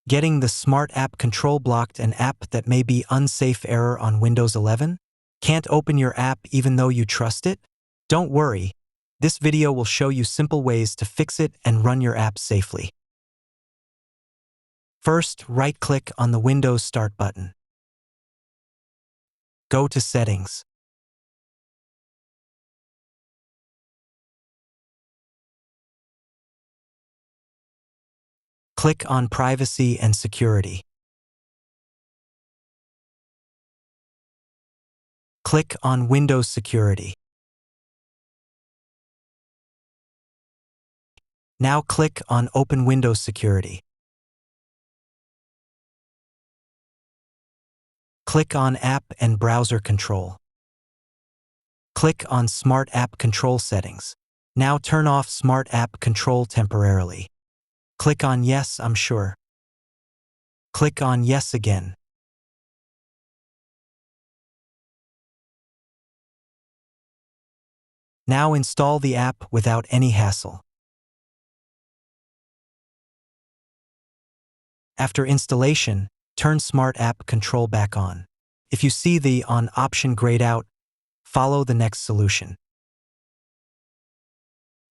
Getting the Smart App Control blocked an app that may be unsafe error on Windows 11? Can't open your app even though you trust it? Don't worry. This video will show you simple ways to fix it and run your app safely. First, right-click on the Windows Start button. Go to Settings. Click on Privacy and Security. Click on Windows Security. Now click on Open Windows Security. Click on App and Browser Control. Click on Smart App Control Settings. Now turn off Smart App Control temporarily. Click on Yes, I'm sure. Click on Yes again. Now install the app without any hassle. After installation, turn Smart App Control back on. If you see the On option grayed out, follow the next solution.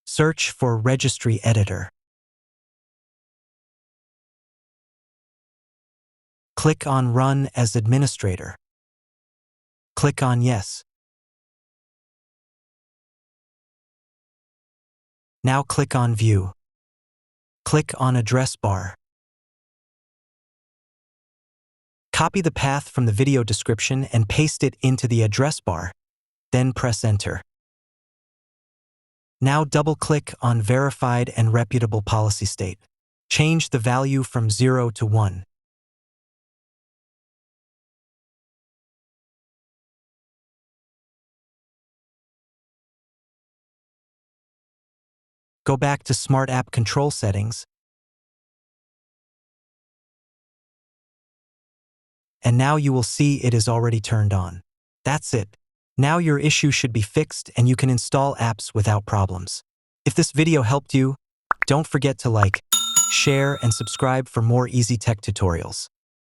Search for Registry Editor. Click on Run as Administrator. Click on Yes. Now click on View. Click on Address Bar. Copy the path from the video description and paste it into the address bar, then press Enter. Now double-click on Verified and Reputable Policy State. Change the value from 0 to 1. Go back to Smart App Control Settings, and now you will see it is already turned on. That's it. Now your issue should be fixed and you can install apps without problems. If this video helped you, don't forget to like, share, and subscribe for more easy tech tutorials.